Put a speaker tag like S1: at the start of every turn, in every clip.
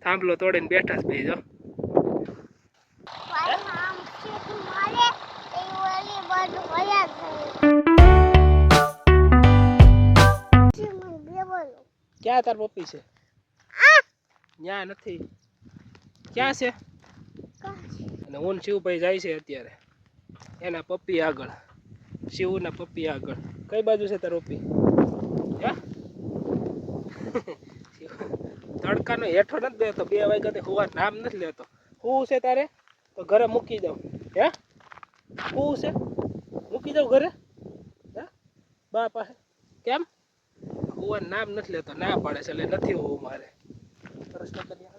S1: થાંભલો તોડીને બેઠા છે ભાઈ જો ક્યાં તાર પપ્પી છે ત્યાં નથી ક્યાં છે અને હું શિવભાઈ જાય છે અત્યારે એના પપ્પી આગળ શિવના પપ્પી આગળ કઈ બાજુ છે તાર પપ્પી તડકાનો હેઠો નથી દેતો 2 વાગ્યાથી હોવા નામ નથી લેતો શું છે તારે તો ઘરે મૂકી દઉં હે શું છે મૂકી દઉં ઘરે હે બા પાસે કેમ હોવા નામ નથી લેતો ના પાડે છે એટલે નથી હોવું મારે પ્રશ્ન કરી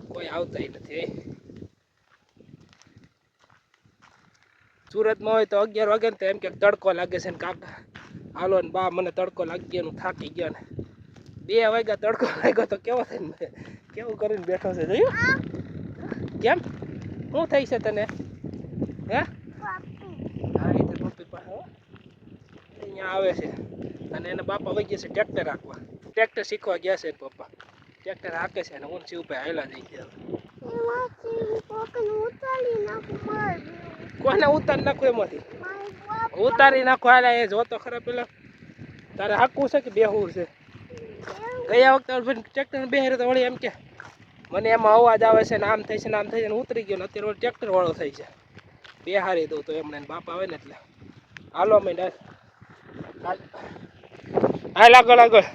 S1: કોઈ આવતા નથી સુરતમાં હોય તો 11 વાગે ને તો એમ કે તડકો લાગે છે ને કાકા હાલો ને બા મને તડકો લાગી ગયો થાકી ગયો ને 2 વાગ્યા તડકો લાગ્યો તો કેવો થઈને કેવું કરીને બેઠો છે જોયું કેમ શું થઈ છે તને હે હા એ તો પપ્પી પાસે અહીંયા આવે છે અને એના બાપા વહી ગયા છે ટ્રેક્ટર રાખવા ટ્રેક્ટર શીખવા ગયા છે પપ્પા ટ્રેક્ટર હાકે છે અને હું શિવભાઈ હાલા જઈ ગયા કોને ઉતારી નાખો એમાંથી ઉતારી નાખો હાલા એ જોતો ખરા પેલા તારે હાકવું છે કે બેહવું છે ગયા વખતે ટ્રેક્ટર બેહરે તો વળી એમ કે મને એમાં અવાજ આવે છે ને આમ થાય છે ને આમ થાય છે ને ઉતરી ગયો ને અત્યારે ટ્રેક્ટર વાળો થઈ છે બેહારી દઉં તો એમને બાપા આવે ને એટલે હાલો અમે હાલ આગળ આગળ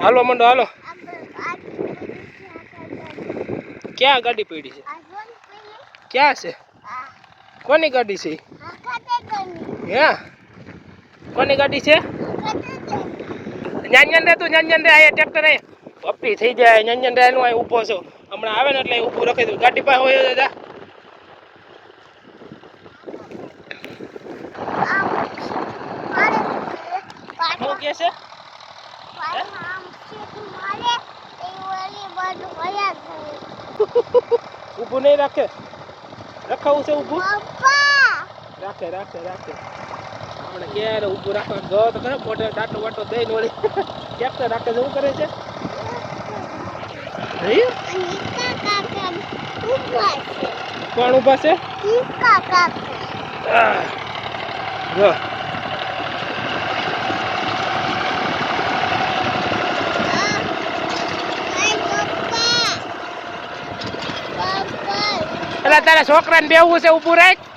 S1: હાલો મંડો હાલો ક્યાં ગાડી પડી છે ક્યાં છે કોની ગાડી છે હે કોની ગાડી છે ન્યાન્યન રે તું ન્યાન્યન રે આ ટ્રેક્ટર એ પપ્પી થઈ જાય ન્યાન્યન રે એનું ઊભો છો હમણાં આવે ને એટલે ઊભું રાખી દઉં ગાડી પાસે હોય દાદા શું કે છે ઊભું નહીં રાખે રખાવું છે ઊભું રાખે રાખે રાખે આપણે ક્યારે ઊભું રાખવા ગયો તો ખરે મોટે ડાટો વાટો દઈને વળી ટ્રેક્ટર રાખે છે શું કરે છે કોણ ઊભા છે જો એટલે તારા છોકરાને બેહવું છે ઊભું રાખ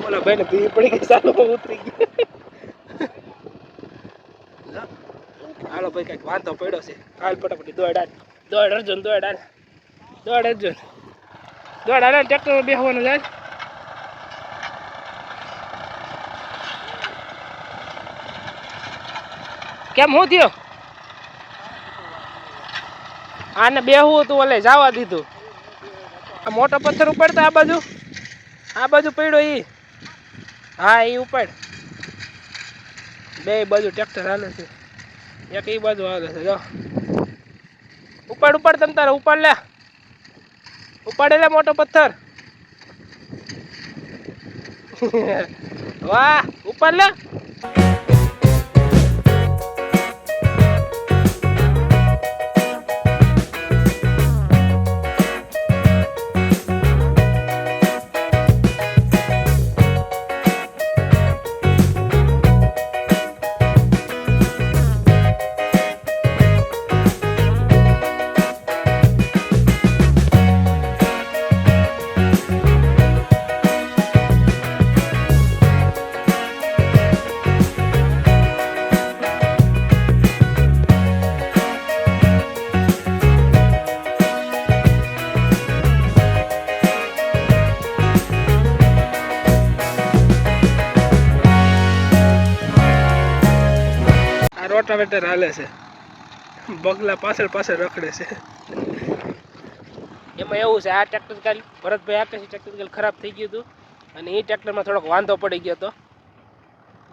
S1: ઓલા ભાઈ ને ભી પડી ગઈ સાલો ઉતરી ગયા હાલો ભાઈ કઈક વાંધો પડ્યો છે હાલ ફટાફટ દોડ અર્જુન દોડ અર્જુન દોડ હાલ ટ્રેક્ટરમાં બેસવાનું જાય કેમ હું થયો આને બેહવું તું ઓલે જવા દીધું મોટો પથ્થર ઉપાડતા આ બાજુ પડ્યો ઈ હા ઈ ઉપાડ બે બાજુ ટ્રેક્ટર હાલે છે એક ઈ બાજુ હાલે છે જો ઉપાડ તમ તારે ઉપાડે લે મોટો પથ્થર વાહ ઉપાડ લે રોટાવેટર હાલે છે બગલા પાછળ રખડે છે એમાં એવું છે આ ટ્રેક્ટર કાલ ભરતભાઈ આકાશી ટ્રેક્ટર કાલ ખરાબ થઈ ગયું હતું અને એ ટ્રેક્ટરમાં થોડોક વાંધો પડી ગયો હતો,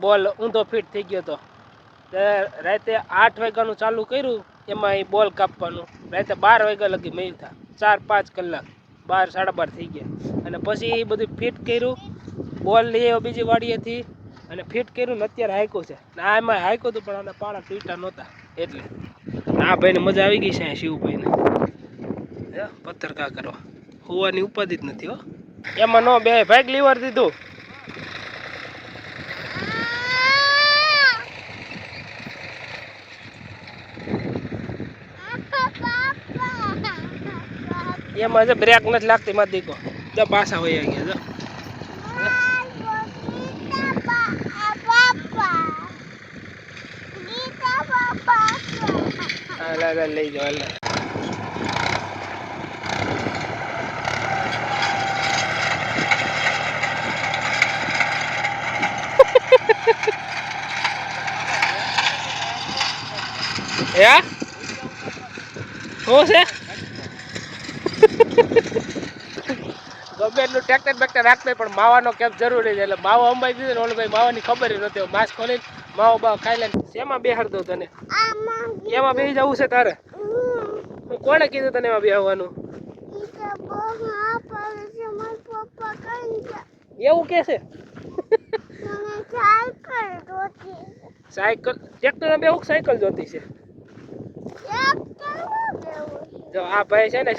S1: બોલ ઊંધો ફિટ થઈ ગયો હતો. રાતે 8 વાગ્યાનું ચાલુ કર્યું, એમાં એ બોલ કાપવાનું રાતે 12 વાગ્યા લગી મેં થા 4-5 કલાક 12 12:30 થઈ ગયા. અને પછી એ બધું ફિટ કર્યું, બોલ લઈ આવ્યો બીજી વાડીએથી અને ફિટ કર્યું ને અત્યારે હાંક્યું છે. આ એમાં હાંક્યું હતું પણ આના પાળા તૂટ્યા નહોતા એટલે. આ ભાઈને મજા આવી ગઈ છે શિવભાઈને પત્રકાર કરવા, હોવાની ઉપાધિ જ નથી હો. એમાં નો બે ભાગ લીવર દીધું. એમાં બ્રેક નથી લાગતી મારી દીકો, જો પાછા વહી ગયા જો. લઈ જાઓ હે શું છે? ગમે એટલું ટ્રેક્ટર બેક્ટર રાખતા પણ માવાનો કેમ જરૂરી છે. એટલે માવો અંબાઈ દીધો ને ઓલો ભાઈ માવાની ખબર નથી. માસ્ક ખોલીને માવો બાવો ખાઈ લે. શેમાં બેહાર દઉં તને? એમાં બેસી જવું છે તારે? કોણે કીધું તને એમાં બેહવાનું? એવું કે છે? સાયકલ ટ્રેક્ટર બેહું સાયકલ જોતી છે? જો આ ભાઈ છે ને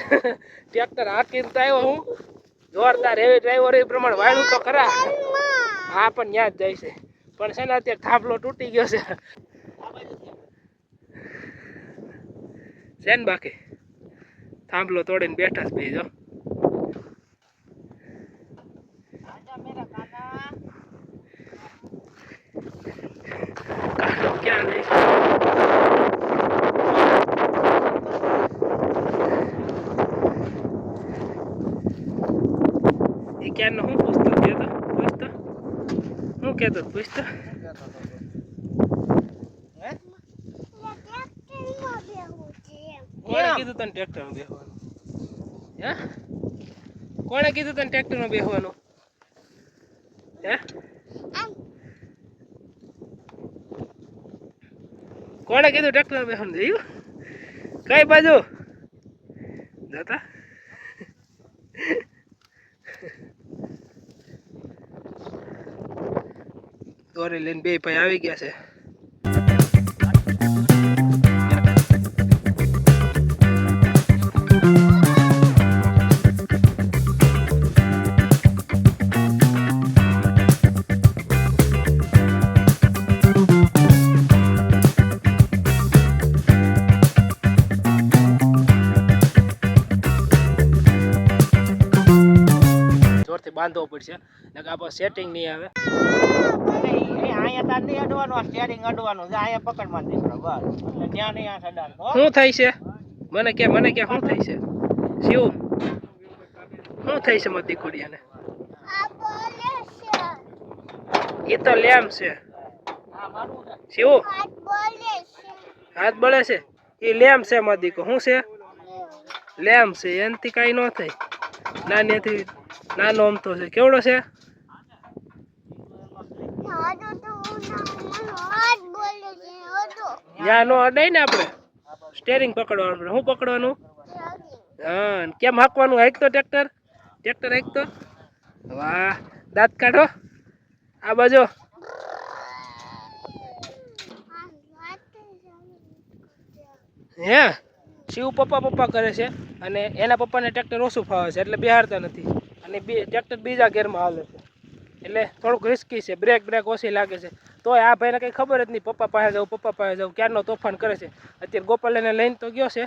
S1: ટ્રેક્ટર હાકીને તો આવ્યો હું જોરદાર હેવી ડ્રાઈવર એ પ્રમાણે વાળું તો ખરા. હા પણ ત્યાં જ જાય છે પણ છે ને અત્યારે થાંભલો તૂટી ગયો છે ને બાકી થાંભલો તોડીને બેઠા જ ભાઈ જો. ક્યાં જઈશ? ક્યારનો શું પૂછતો શું કહેતો પૂછતો? કોણે કીધું તને ટ્રેક્ટરમાં બેસવાનું? હે કોણે કીધું તને ટ્રેક્ટરમાં બેસવાનું? હે કોણે કીધું ટ્રેક્ટરમાં બેસવાનું? જોયું કઈ બાજુ જતા? દોરી લઈને બે ભાઈ આવી ગયા છે. જોરથી બાંધવો પડશે નકર આપણે સેટિંગ નહીં આવે. શું થાય છે? મને કે શું થાય છે? શિવ શું થાય છે? મારી દીકરીને એ તો લેમ છે. શિવ હાથ બળે છે? એ લેમ છે મારી દીકો. શું છે? લેમ છે. એનાથી કઈ ન થાય. નાનીથી નાનો અમથો છે. કેવડો છે? યા નો અડાય ને આપણે સ્ટેરિંગ પકડવાનું. શું પકડવાનું? હા કેમ હાંકવાનું? હાંકતો ટ્રેક્ટર હાંકતો. વાહ દાંત કાઢો આ બાજુ. હે શિવ પપ્પા કરે છે અને એના પપ્પાને ટ્રેક્ટર ઓછું ફાવે છે એટલે બેહારતા નથી. અને ટ્રેક્ટર બીજા ગેરમાં હાલે છે એટલે થોડુંક રિસ્કી છે. બ્રેક ઓછી લાગે છે. તોય આ ભાઈને કંઈ ખબર જ નહીં. પપ્પા પાસે જાઉં ક્યારનો તોફાન કરે છે. અત્યારે ગોપાલ એને લઈને તો ગયો છે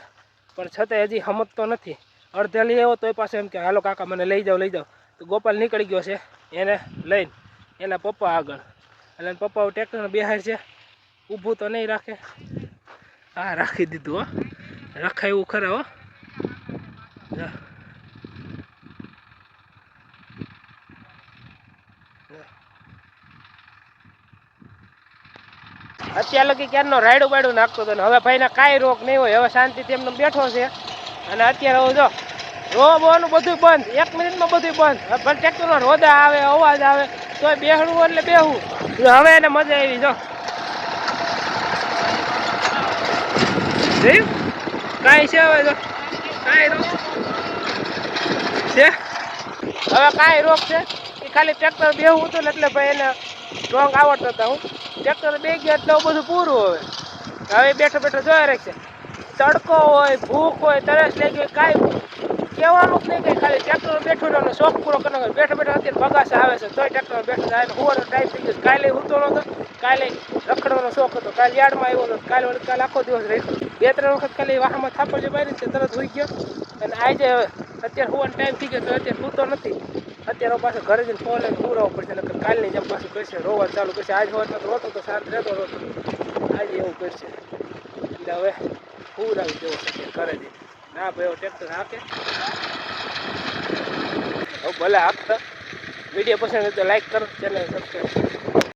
S1: પણ છતાંય હજી સમજતો નથી. અડધે લઈ આવ્યો તોય પાસે એમ કે હાલો કાકા મને લઈ જાઓ. તો ગોપાલ નીકળી ગયો છે એને લઈને એના પપ્પા આગળ. એટલે પપ્પા ટ્રેક્ટરને બેહાર છે. ઊભું તો નહીં રાખે. હા રાખી દીધું હો. રખાયું ખરા હો. અત્યાર લગી ક્યારનો રાયડું નાખતો હતો ને હવે ભાઈને કાંઈ રોક નહીં હોય. હવે શાંતિથી એમને બેઠો છે અને અત્યારે હવે જો રોવાનું બધું બંધ, 1 મિનિટમાં બધું બંધ. પણ ટ્રેક્ટરનો રોદા આવે, અવાજ આવે, તોય બેહવું એટલે બેહવું. હવે એને મજા આવી જો જોયું કાંઈ છે હવે તો કાંઈ રોક છે હવે કાંઈ રોક છે એ ખાલી ટ્રેક્ટર બેહવું હતું ને એટલે ભાઈ એને રોંગ આવડતા હતા. હું ટ્રેક્ટર બે ગયા એટલે બધું પૂરું. હવે બેઠો બેઠો જોયા રાખશે. તડકો હોય, ભૂખ હોય, તરસ લાગી હોય, કાંઈ કહેવાનું જ નહીં. કંઈ ખાલી ટ્રેક્ટર બેઠો રહ્યો શોખ પૂરો કરી નાખો. બેઠો બેઠો અત્યારે બગાસ આવે છે તોય ટ્રેક્ટર બેઠો જાય. હોવાનો ટાઈમ થઈ ગયો. કાલે ઉતો નહોતો, કાલે રખડવાનો શોખ હતો, કાલે યાર્ડમાં આવ્યો હતો, કાલે આખો દિવસ રહ્યો. 2-3 વખત ખાલી વાહમાં થાપડ જે મારી છે તરત હોઈ ગયો. અને આજે અત્યારે હોવાનો ટાઈમ થઈ ગયો તો અત્યારે સૂતો નથી. અત્યારે પાછો ઘરે જઈને ફોન લઈને પૂરાવો પડશે. નકર કાલની જેમ પાછું કરશે, રોવાનું ચાલુ કરશે. આજ હોવાનો તો રોતો તો શાંત રહેતો રોતો, આજે એવું કરશે. એટલે હવે પૂરાવી દેવો છે ઘરે જઈને. ના ભાઈ ટ્રેક્ટર હાકે ભલે હાકતા. વિડીયો પસંદ હોય તો લાઈક કરો, ચેનલ સબસ્ક્રાઈબ કરો.